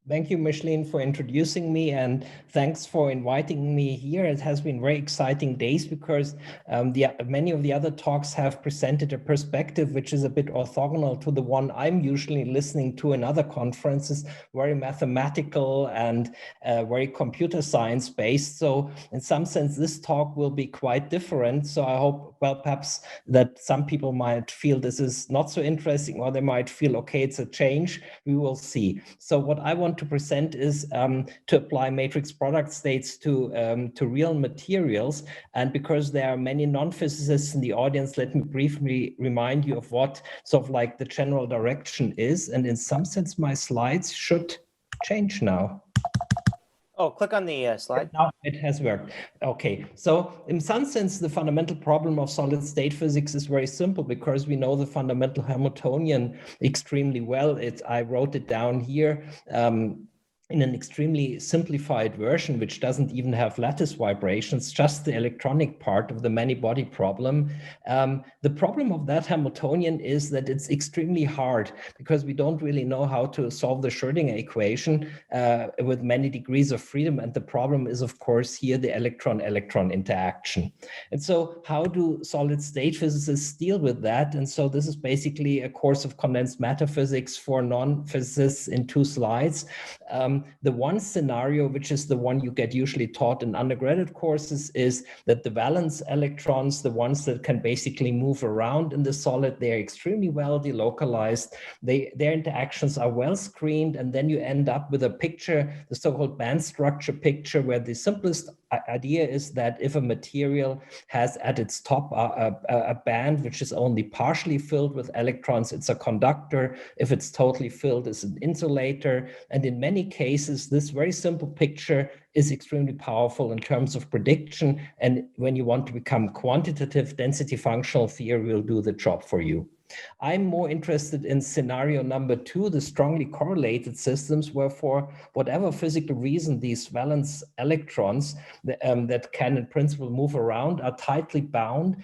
Thank you, Micheline, for introducing me, and thanks for inviting me here. It has been very exciting days because many of the other talks have presented a perspective which is a bit orthogonal to the one I'm usually listening to in other conferences, very mathematical and very computer science based. So in some sense, this talk will be quite different. So I hope, well, perhaps that some people might feel this is not so interesting, or they might feel, okay, it's a change. We will see. So what I want to present is to apply matrix product states to real materials. And because there are many non-physicists in the audience, let me briefly remind you of what sort of like the general direction is. And in some sense, my slides should change now. Oh, click on the slide. Now it has worked. Okay, so in some sense, the fundamental problem of solid state physics is very simple because we know the fundamental Hamiltonian extremely well. I wrote it down here. In an extremely simplified version, which doesn't even have lattice vibrations, just the electronic part of the many-body problem. The problem of that Hamiltonian is that it's extremely hard because we don't really know how to solve the Schrödinger equation with many degrees of freedom. And the problem is, of course, here the electron-electron interaction. And so how do solid-state physicists deal with that? And so this is basically a course of condensed matter physics for non-physicists in 2 slides. The one scenario, which is the one you get usually taught in undergraduate courses, is that the valence electrons, the ones that can basically move around in the solid, they're extremely well delocalized. Their interactions are well screened, and then you end up with a picture, the so-called band structure picture, where the simplest idea is that if a material has at its top a band which is only partially filled with electrons, it's a conductor. If it's totally filled, it's an insulator. And in many cases, this very simple picture is extremely powerful in terms of prediction. And when you want to become quantitative, density functional theory will do the job for you. I'm more interested in scenario number 2, the strongly correlated systems, where for whatever physical reason, these valence electrons that can in principle move around are tightly bound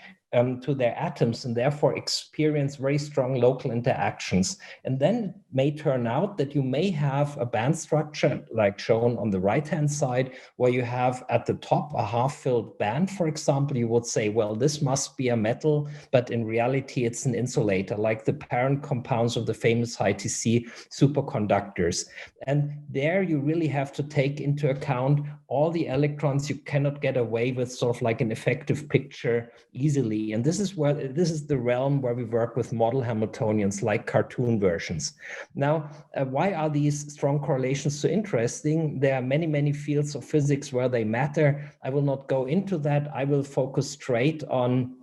to their atoms and therefore experience very strong local interactions. And then it may turn out that you may have a band structure like shown on the right-hand side, where you have at the top a half-filled band, for example. You would say, well, this must be a metal, but in reality, it's an insulator, like the parent compounds of the famous high-TC superconductors. And there you really have to take into account all the electrons. You cannot get away with sort of like an effective picture easily. And this is the realm where we work with model Hamiltonians, like cartoon versions. Now, why are these strong correlations so interesting? There are many, many fields of physics where they matter. I will not go into that. I will focus straight on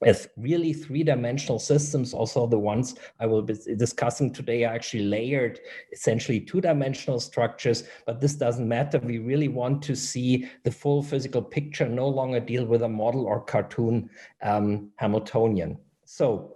as really 3-dimensional systems. Also, the ones I will be discussing today are actually layered, essentially 2-dimensional structures, but this doesn't matter. We really want to see the full physical picture, no longer deal with a model or cartoon Hamiltonian. So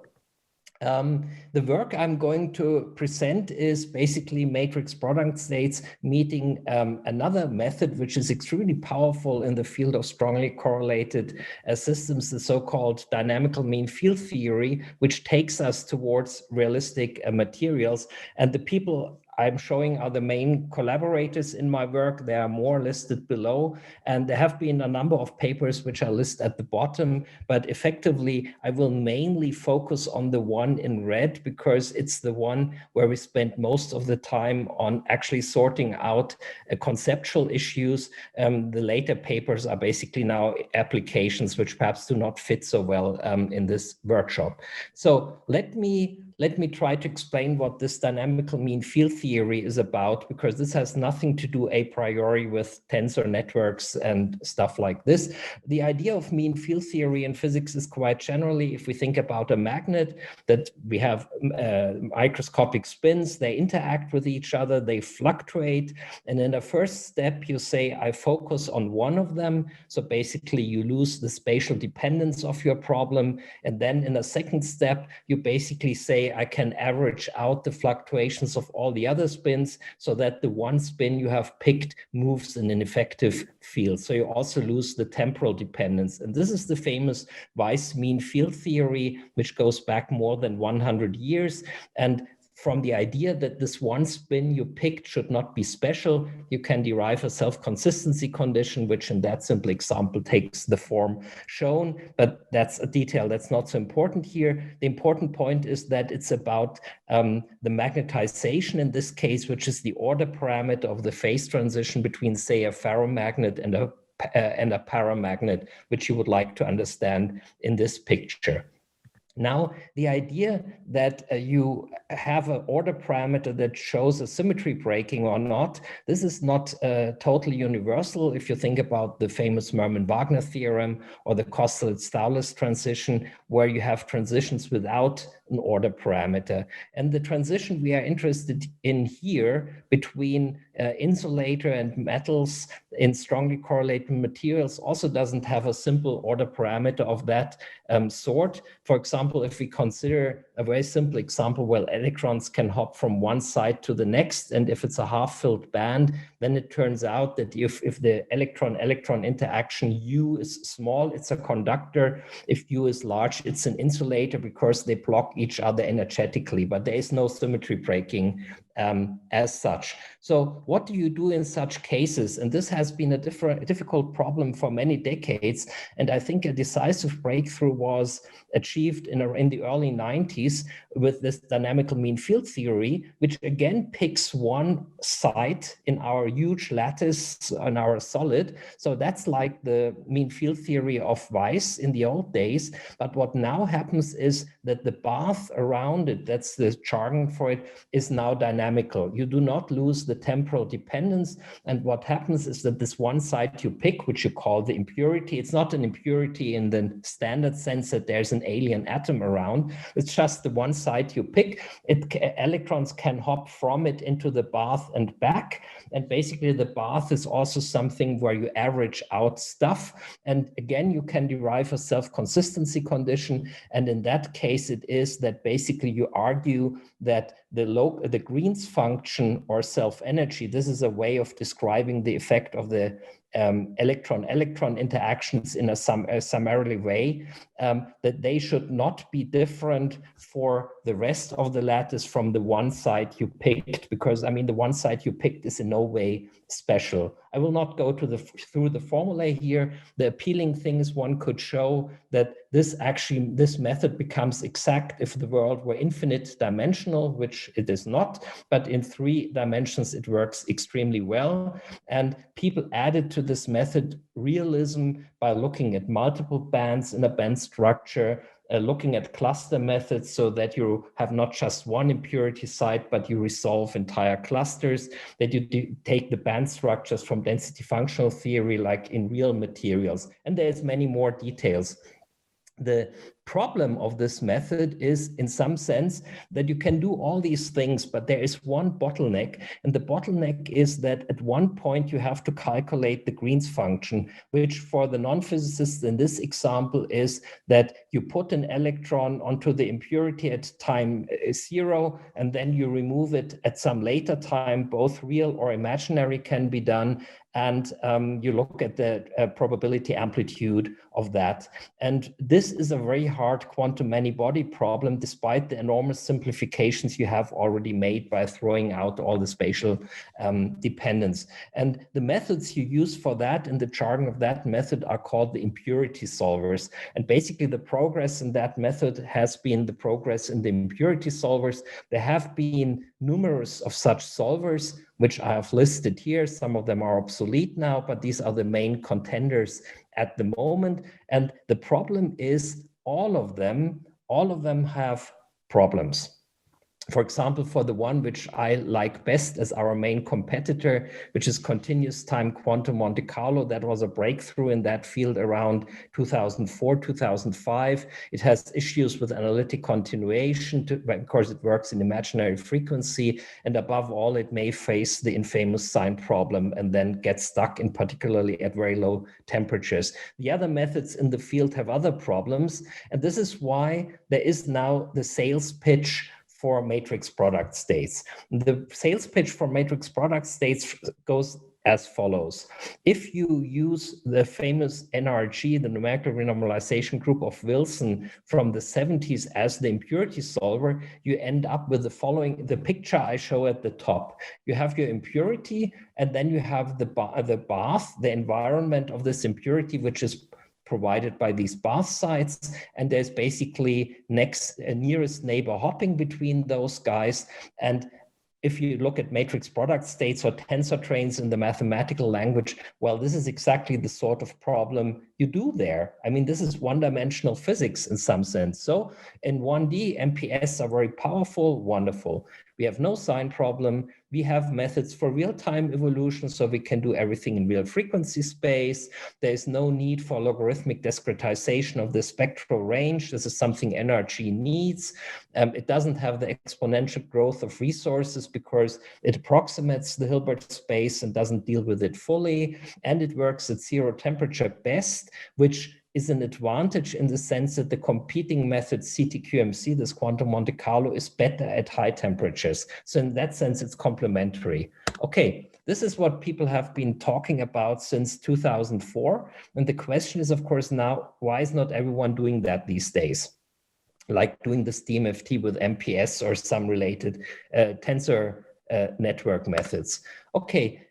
the work I'm going to present is basically matrix product states meeting another method which is extremely powerful in the field of strongly correlated systems, the so-called dynamical mean field theory, which takes us towards realistic materials. And the people I'm showing are the main collaborators in my work. There are more listed below, and there have been a number of papers which are listed at the bottom, but effectively I will mainly focus on the one in red because it's the one where we spent most of the time on actually sorting out conceptual issues. The later papers are basically now applications which perhaps do not fit so well in this workshop. So let me try to explain what this dynamical mean field theory is about, because this has nothing to do a priori with tensor networks and stuff like this. The idea of mean field theory in physics is quite generally, if we think about a magnet, that we have microscopic spins, they interact with each other, they fluctuate. And in the first step, you say, I focus on one of them. So basically you lose the spatial dependence of your problem. And then in a second step, you basically say, I can average out the fluctuations of all the other spins so that the one spin you have picked moves in an effective field. So you also lose the temporal dependence. And this is the famous Weiss mean field theory, which goes back more than 100 years. And from the idea that this one spin you picked should not be special, you can derive a self-consistency condition, which in that simple example takes the form shown, but that's a detail that's not so important here. The important point is that it's about the magnetization in this case, which is the order parameter of the phase transition between, say, a ferromagnet and a paramagnet, which you would like to understand in this picture. Now, the idea that you have an order parameter that shows a symmetry breaking or not, this is not totally universal. If you think about the famous Mermin-Wagner theorem or the Kosterlitz-Thouless transition, where you have transitions without an order parameter. And the transition we are interested in here between insulator and metals in strongly correlated materials also doesn't have a simple order parameter of that sort. For example, if we consider a very simple example where electrons can hop from one side to the next, and if it's a half-filled band, then it turns out that if the electron-electron interaction U is small, it's a conductor. If U is large, it's an insulator because they block each other energetically, but there is no symmetry breaking as such. So what do you do in such cases? And this has been a difficult problem for many decades. And I think a decisive breakthrough was achieved in the early 90s with this dynamical mean field theory, which again picks one side in our huge lattice on our solid. So that's like the mean field theory of Weiss in the old days. But what now happens is that the path around it, that's the jargon for it, is now dynamical. You do not lose the temporal dependence. And what happens is that this one side you pick, which you call the impurity, it's not an impurity in the standard sense that there's an alien atom around. It's just the one side you pick. Electrons can hop from it into the bath and back. And basically the bath is also something where you average out stuff. And again, you can derive a self-consistency condition. And in that case, it is that basically you argue that the Green's function or self-energy, this is a way of describing the effect of the electron-electron interactions in a summarily way, that they should not be different for the rest of the lattice from the one side you picked, because I mean the one side you picked is in no way special. I will not go through the formulae here. The appealing thing is one could show that this method becomes exact if the world were infinite dimensional, which it is not, but in 3 dimensions it works extremely well. And people added to this method realism by looking at multiple bands in a band structure, looking at cluster methods so that you have not just one impurity site, but you resolve entire clusters, that you take the band structures from density functional theory like in real materials. And there's many more details. The problem of this method is in some sense that you can do all these things, but there is one bottleneck. And the bottleneck is that at one point you have to calculate the Green's function, which for the non-physicists in this example is that you put an electron onto the impurity at time 0, and then you remove it at some later time. Both real or imaginary can be done. And you look at the probability amplitude of that. And this is a very hard quantum many-body problem, despite the enormous simplifications you have already made by throwing out all the spatial dependence. And the methods you use for that in the jargon of that method are called the impurity solvers. And basically the progress in that method has been the progress in the impurity solvers. There have been numerous of such solvers, which I have listed here. Some of them are obsolete now, but these are the main contenders at the moment. And the problem is all of them have problems. For example, for the one which I like best as our main competitor, which is continuous time quantum Monte Carlo, that was a breakthrough in that field around 2004, 2005. It has issues with analytic continuation because it works in imaginary frequency. And above all, it may face the infamous sign problem and then get stuck in particularly at very low temperatures. The other methods in the field have other problems. And this is why there is now the sales pitch for matrix product states. The sales pitch for matrix product states goes as follows. If you use the famous NRG, the numerical renormalization group of Wilson from the 70s as the impurity solver, you end up with the following, the picture I show at the top. You have your impurity, and then you have the bath, the environment of this impurity, which is provided by these bath sites, and there's basically nearest neighbor hopping between those guys. And if you look at matrix product states or tensor trains in the mathematical language, well, this is exactly the sort of problem you do there. I mean, this is one-dimensional physics in some sense. So in 1D, MPS are very powerful, wonderful. We have no sign problem. We have methods for real-time evolution, so we can do everything in real frequency space. There's no need for logarithmic discretization of the spectral range. This is something NRG needs. It doesn't have the exponential growth of resources because it approximates the Hilbert space and doesn't deal with it fully. And it works at 0 temperature best, which is an advantage in the sense that the competing method CTQMC, this quantum Monte Carlo, is better at high temperatures. So in that sense, it's complementary. Okay, this is what people have been talking about since 2004. And the question is, of course, now, why is not everyone doing that these days? Like doing this DMFT with MPS or some related tensor network methods. Okay,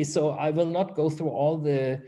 so I will not go through all the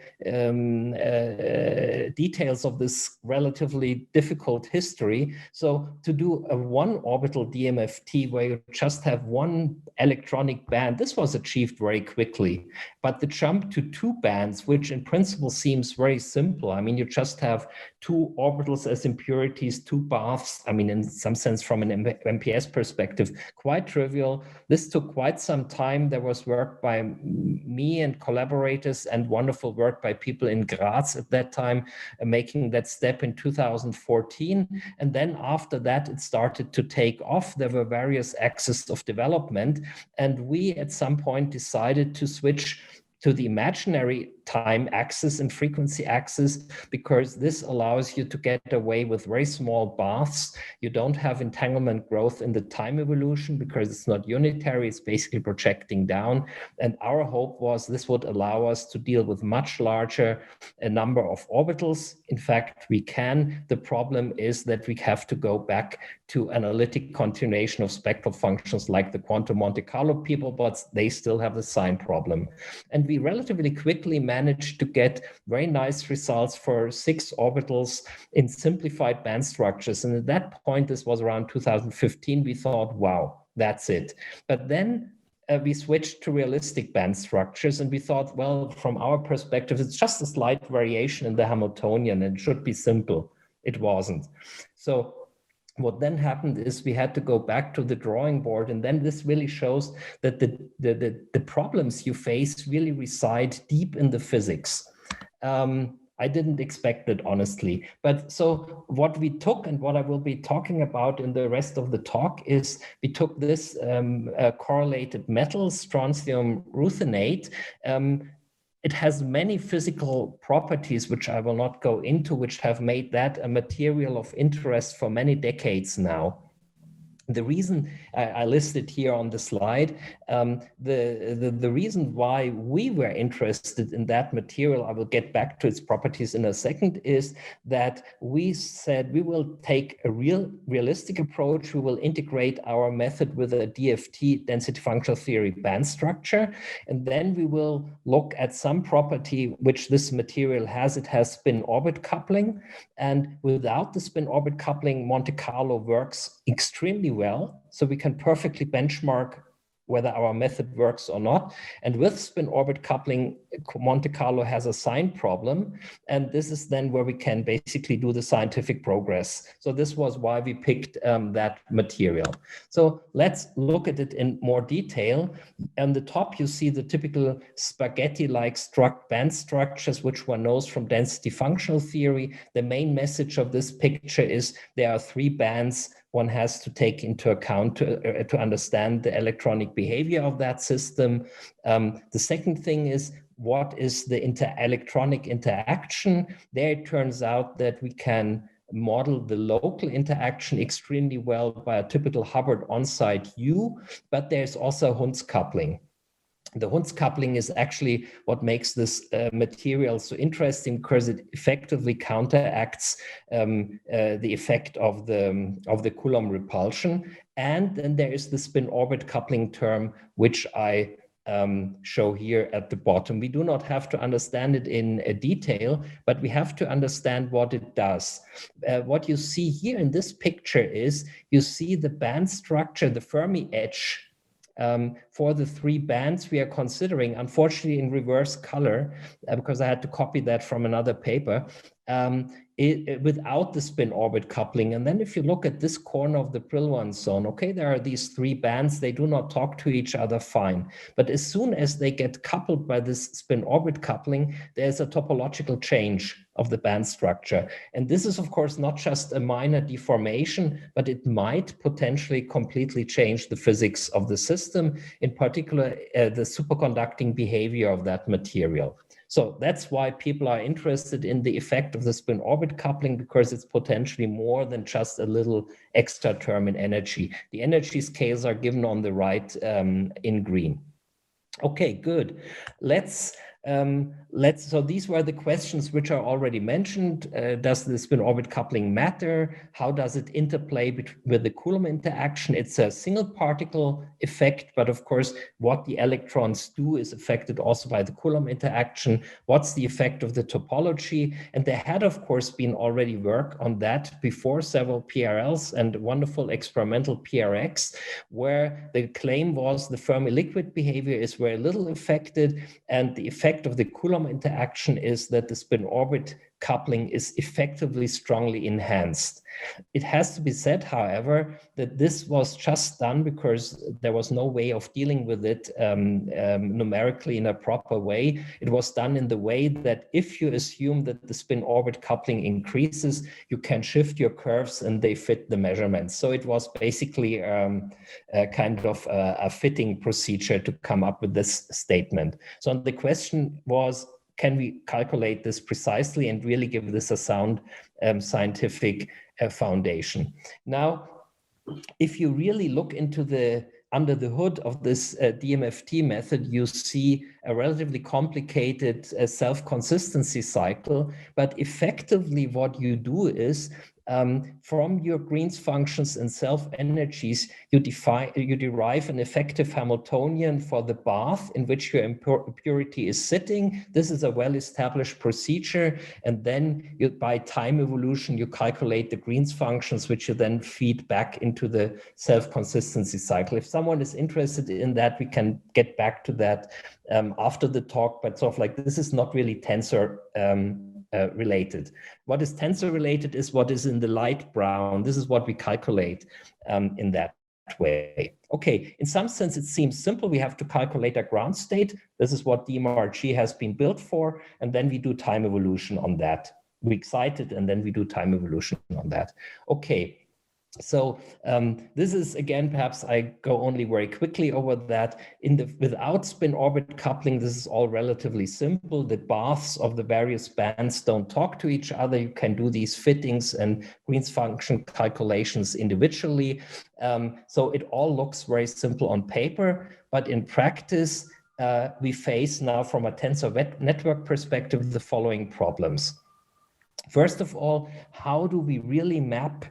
details of this relatively difficult history. So to do a one orbital DMFT where you just have one electronic band, this was achieved very quickly. But the jump to 2 bands, which in principle seems very simple. I mean, you just have 2 orbitals as impurities, 2 baths. I mean, in some sense, from an MPS perspective, quite trivial. This took quite some time. There was work by me and collaborators and wonderful work by people in Graz at that time, making that step in 2014. And then after that, it started to take off. There were various axes of development. And we at some point decided to switch to the imaginary time axis and frequency axis, because this allows you to get away with very small baths. You don't have entanglement growth in the time evolution because it's not unitary, it's basically projecting down. And our hope was this would allow us to deal with much larger number of orbitals. In fact, we can. The problem is that we have to go back to analytic continuation of spectral functions like the quantum Monte Carlo people, but they still have the sign problem. And we relatively quickly managed to get very nice results for 6 orbitals in simplified band structures. And at that point, this was around 2015, we thought, wow, that's it. But then we switched to realistic band structures, and we thought, well, from our perspective, it's just a slight variation in the Hamiltonian, and it should be simple. It wasn't. So what then happened is we had to go back to the drawing board, and then this really shows that the problems you face really reside deep in the physics. I didn't expect it, honestly. But so what we took, and what I will be talking about in the rest of the talk, is we took this correlated metal, strontium ruthenate. It has many physical properties, which I will not go into, which have made that a material of interest for many decades now. The reason I listed here on the slide, the reason why we were interested in that material, I will get back to its properties in a second, is that we said we will take a realistic approach. We will integrate our method with a DFT, density functional theory band structure, and then we will look at some property which this material has. It has spin-orbit coupling, and without the spin-orbit coupling, Monte Carlo works extremely well, so we can perfectly benchmark whether our method works or not. And with spin-orbit coupling, Monte Carlo has a sign problem, and this is then where we can basically do the scientific progress. So this was why we picked that material. So let's look at it in more detail. On the top, you see the typical spaghetti-like band structures, which one knows from density functional theory. The main message of this picture is there are 3 bands one has to take into account to understand the electronic behavior of that system. The second thing is, what is the electronic interaction? There it turns out that we can model the local interaction extremely well by a typical Hubbard on-site U, but there's also Hund's coupling. The Hund's coupling is actually what makes this material so interesting, because it effectively counteracts the effect of the Coulomb repulsion. And then there is the spin-orbit coupling term, which I show here at the bottom. We do not have to understand it in detail, but we have to understand what it does. What you see here in this picture is you see the band structure, the Fermi edge, for the three bands we are considering, unfortunately in reverse color, because I had to copy that from another paper, without the spin-orbit coupling. And then if you look at this corner of the Brillouin zone, okay, there are these three bands, they do not talk to each other, fine. But as soon as they get coupled by this spin-orbit coupling, there's a topological change of the band structure. And this is, of course, not just a minor deformation, but it might potentially completely change the physics of the system, in particular, the superconducting behavior of that material. So that's why people are interested in the effect of the spin-orbit coupling, because it's potentially more than just a little extra term in energy. The energy scales are given on the right in green. Okay, good. So these were the questions which are already mentioned. Does the spin-orbit coupling matter? How does it interplay with the Coulomb interaction? It's a single particle effect, but of course, what the electrons do is affected also by the Coulomb interaction. What's the effect of the topology? And there had, of course, been already work on that before, several PRLs and wonderful experimental PRX, where the claim was the Fermi liquid behavior is very little affected, and the effect of the Coulomb interaction is that the spin-orbit coupling is effectively strongly enhanced. It has to be said, however, that this was just done because there was no way of dealing with it numerically in a proper way. It was done in the way that if you assume that the spin-orbit coupling increases, you can shift your curves and they fit the measurements. So it was basically a kind of a fitting procedure to come up with this statement. So the question was, can we calculate this precisely and really give this a sound scientific foundation? Now, if you really look into under the hood of this DMFT method, you see a relatively complicated self-consistency cycle, but effectively what you do is from your Green's functions and self-energies, you derive an effective Hamiltonian for the bath in which your impurity is sitting. This is a well-established procedure. And then by time evolution, you calculate the Green's functions, which you then feed back into the self-consistency cycle. If someone is interested in that, we can get back to that after the talk, but sort of like this is not really tensor related. What is tensor related is what is in the light brown. This is what we calculate in that way. Okay, in some sense, it seems simple. We have to calculate a ground state. This is what DMRG has been built for. And then we do time evolution on that. We excite it, and then we do time evolution on that. Okay. So this is, again, perhaps I go only very quickly over that. Without spin-orbit coupling, this is all relatively simple. The baths of the various bands don't talk to each other. You can do these fittings and Green's function calculations individually. So it all looks very simple on paper, but in practice, we face now from a tensor network perspective the following problems. First of all, how do we really map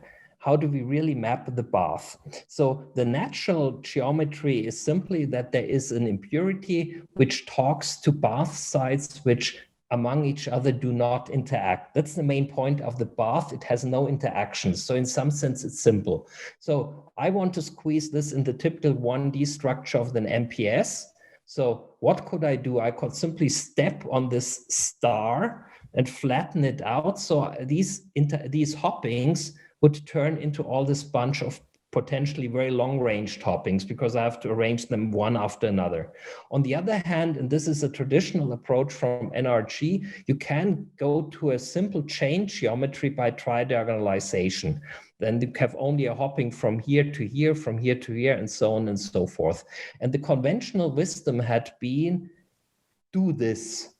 the bath? So the natural geometry is simply that there is an impurity which talks to bath sites which among each other do not interact. That's the main point of the bath. It has no interactions. So in some sense, it's simple. So I want to squeeze this in the typical 1D structure of an MPS. So what could I do? I could simply step on this star and flatten it out. So these hoppings would turn into all this bunch of potentially very long-range hoppings because I have to arrange them one after another. On the other hand, and this is a traditional approach from NRG, you can go to a simple chain geometry by tridiagonalization. Then you have only a hopping from here to here, from here to here, and so on and so forth. And the conventional wisdom had been, do this.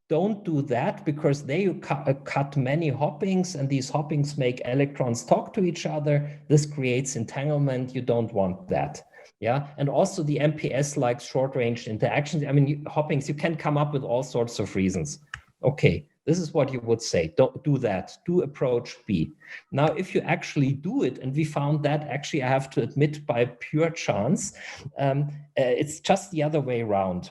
Don't do that because there you cut many hoppings, and these hoppings make electrons talk to each other. This creates entanglement. You don't want that. Yeah, and also the MPS like short-range interactions. I mean, hoppings, you can come up with all sorts of reasons. Okay, this is what you would say. Don't do that. Do approach B. Now, if you actually do it, and we found that actually, I have to admit, by pure chance, it's just the other way around.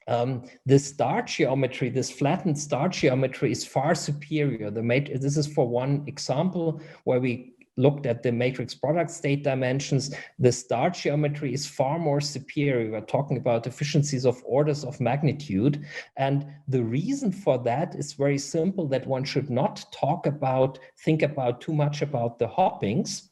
The star geometry, this flattened star geometry, is far superior. This is for one example where we looked at the matrix product state dimensions. The star geometry is far more superior. We're talking about efficiencies of orders of magnitude. And the reason for that is very simple, that one should not think about too much about the hoppings,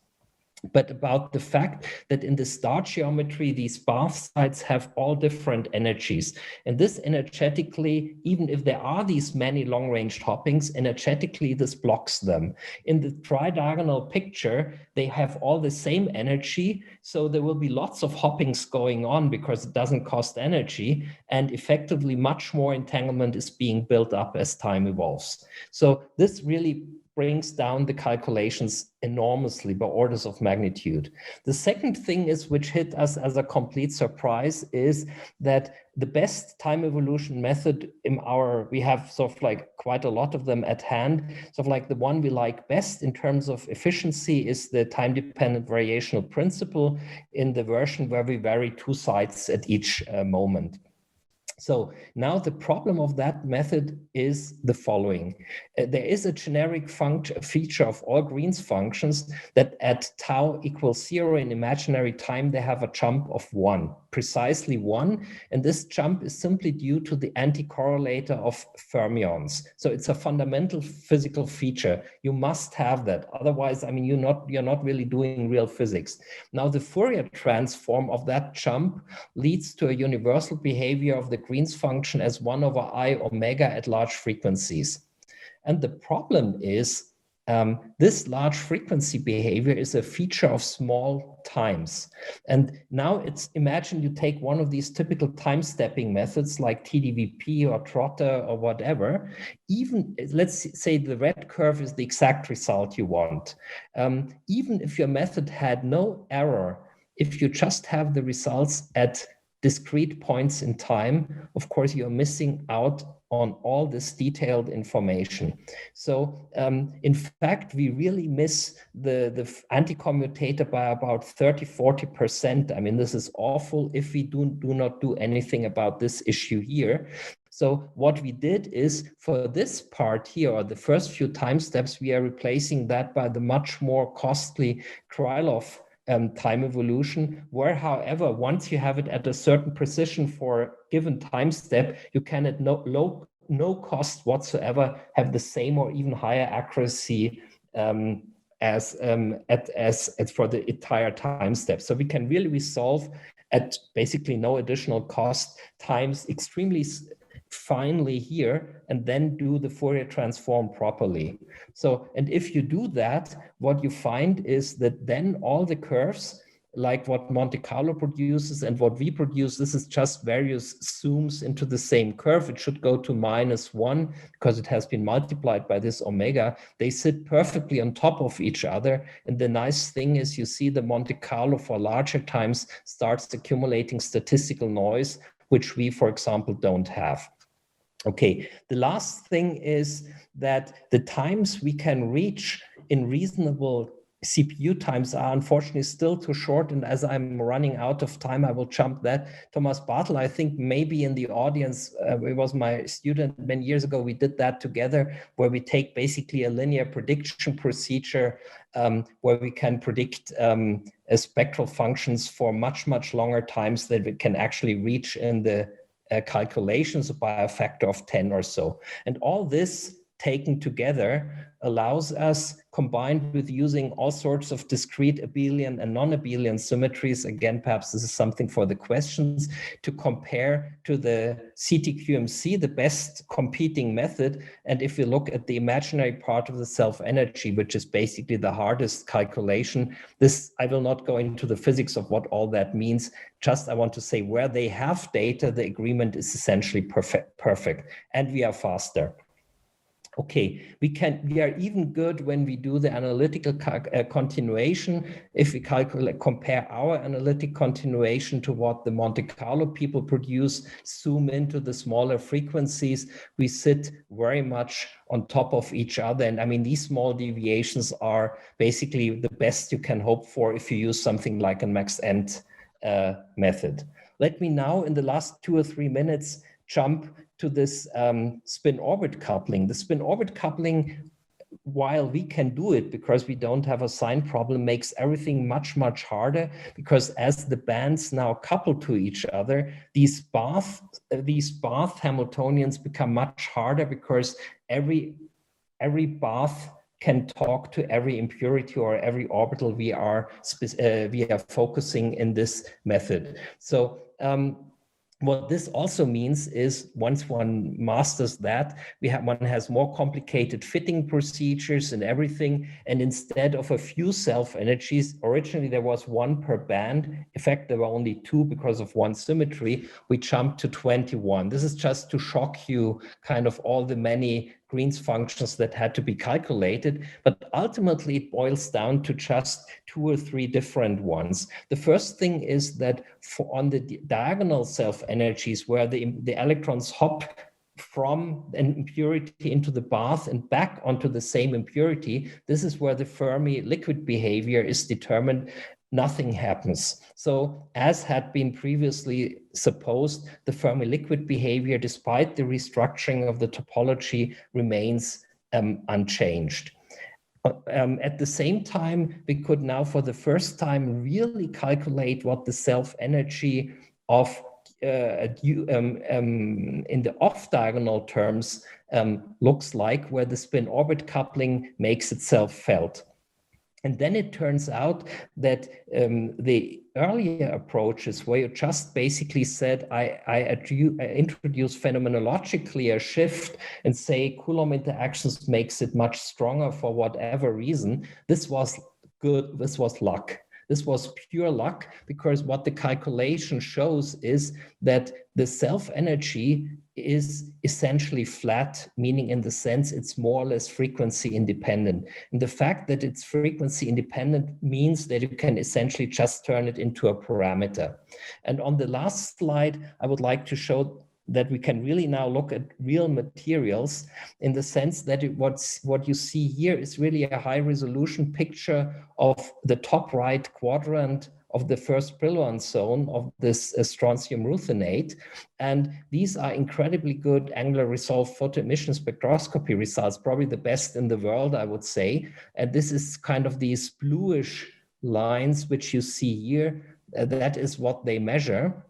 but about the fact that in the star geometry, these bath sites have all different energies. And this energetically, even if there are these many long-range hoppings, energetically this blocks them. In the tridiagonal picture, they have all the same energy, so there will be lots of hoppings going on because it doesn't cost energy, and effectively much more entanglement is being built up as time evolves. So this really brings down the calculations enormously by orders of magnitude. The second thing is, which hit us as a complete surprise, is that the best time evolution method we have sort of like quite a lot of them at hand. Sort of like the one we like best in terms of efficiency is the time-dependent variational principle in the version where we vary two sites at each moment. So now the problem of that method is the following. There is a generic feature of all Green's functions that at tau equals 0 in imaginary time, they have a jump of 1, precisely 1. And this jump is simply due to the anti-correlator of fermions. So it's a fundamental physical feature. You must have that. Otherwise, I mean, you're not really doing real physics. Now, the Fourier transform of that jump leads to a universal behavior of the Green's function as 1 over I omega at large frequencies. And the problem is this large frequency behavior is a feature of small times. And now imagine you take one of these typical time stepping methods like TDVP or Trotter or whatever. Even let's say the red curve is the exact result you want. Even if your method had no error, if you just have the results at discrete points in time, of course, you're missing out on all this detailed information. So in fact, we really miss the anti-commutator by about 30–40%. I mean, this is awful if we do not do anything about this issue here. So what we did is, for this part here, or the first few time steps, we are replacing that by the much more costly Krylov time evolution, where, however, once you have it at a certain precision for a given time step, you can at no cost whatsoever have the same or even higher accuracy as for the entire time step. So we can really resolve at basically no additional cost times extremely finely here, and then do the Fourier transform properly. So, and if you do that, what you find is that then all the curves, like what Monte Carlo produces and what we produce, this is just various zooms into the same curve. It should go to -1 because it has been multiplied by this omega. They sit perfectly on top of each other. And the nice thing is, you see the Monte Carlo for larger times starts accumulating statistical noise, which we, for example, don't have. Okay, the last thing is that the times we can reach in reasonable CPU times are unfortunately still too short. And as I'm running out of time, I will jump that. Thomas Bartel, I think maybe in the audience, it was my student many years ago, we did that together, where we take basically a linear prediction procedure where we can predict spectral functions for much, much longer times that we can actually reach in the calculations by a factor of 10 or so. And all this taken together allows us, combined with using all sorts of discrete abelian and non-abelian symmetries, again, perhaps this is something for the questions, to compare to the CTQMC, the best competing method. And if you look at the imaginary part of the self-energy, which is basically the hardest calculation, this, I will not go into the physics of what all that means. Just I want to say, where they have data, the agreement is essentially perfect, and we are faster. Okay, we are even good when we do the analytical continuation. If we compare our analytic continuation to what the Monte Carlo people produce, zoom into the smaller frequencies, we sit very much on top of each other. And I mean, these small deviations are basically the best you can hope for if you use something like a max-end method. Let me now, in the last 2 or 3 minutes, jump to this spin-orbit coupling. The spin-orbit coupling, while we can do it because we don't have a sign problem, makes everything much, much harder, because as the bands now couple to each other, these bath Hamiltonians become much harder, because every bath can talk to every impurity or every orbital we are focusing in this method. So what this also means is, once one masters that, one has more complicated fitting procedures and everything. And instead of a few self-energies, originally there was 1 per band. In fact, there were only 2 because of one symmetry. We jumped to 21. This is just to shock you, kind of all the many Green's functions that had to be calculated, but ultimately it boils down to just 2 or 3 different ones. The first thing is that on the diagonal self-energies, where the electrons hop from an impurity into the bath and back onto the same impurity, this is where the Fermi liquid behavior is determined. Nothing happens. So, as had been previously supposed, the Fermi liquid behavior, despite the restructuring of the topology, remains unchanged. At the same time, we could now, for the first time, really calculate what the self-energy of in the off-diagonal terms looks like, where the spin-orbit coupling makes itself felt. And then it turns out that the earlier approaches, where you just basically said, I introduce phenomenologically a shift and say Coulomb interactions makes it much stronger for whatever reason, this was good, this was luck. This was pure luck, because what the calculation shows is that the self-energy is essentially flat, meaning in the sense it's more or less frequency independent. And the fact that it's frequency independent means that you can essentially just turn it into a parameter. And on the last slide, I would like to show that we can really now look at real materials, in the sense that what you see here is really a high resolution picture of the top right quadrant of the first Brillouin zone of this strontium ruthenate. And these are incredibly good angular resolved photoemission spectroscopy results, probably the best in the world, I would say. And this is kind of these bluish lines, which you see here. That is what they measure.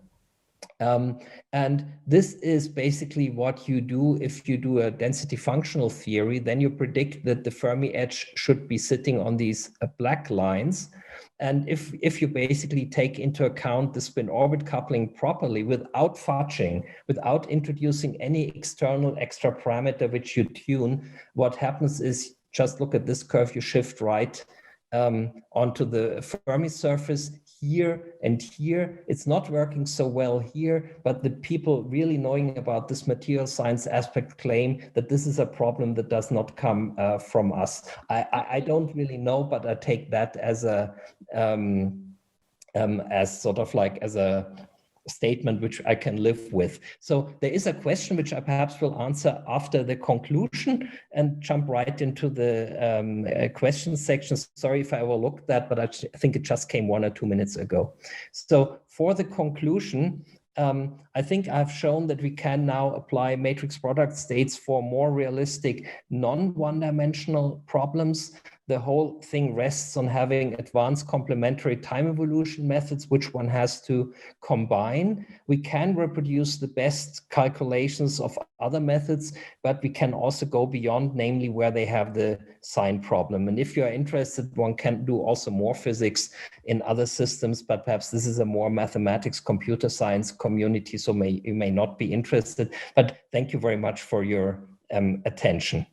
And this is basically what you do if you do a density functional theory. Then you predict that the Fermi edge should be sitting on these black lines. And if you basically take into account the spin-orbit coupling properly, without fudging, without introducing any external extra parameter which you tune, what happens is, just look at this curve, you shift right onto the Fermi surface here and here. It's not working so well here, but the people really knowing about this material science aspect claim that this is a problem that does not come from us. I don't really know, but I take that as a as a statement which I can live with. So there is a question which I perhaps will answer after the conclusion, and jump right into the question section. Sorry if I overlooked that, but I think it just came 1 or 2 minutes ago. So for the conclusion, I think I've shown that we can now apply matrix product states for more realistic non-one-dimensional problems. The whole thing rests on having advanced complementary time evolution methods, which one has to combine. We can reproduce the best calculations of other methods, but we can also go beyond, namely where they have the sign problem. And if you are interested, one can do also more physics in other systems, but perhaps this is a more mathematics, computer science community, so you may not be interested. But thank you very much for your attention.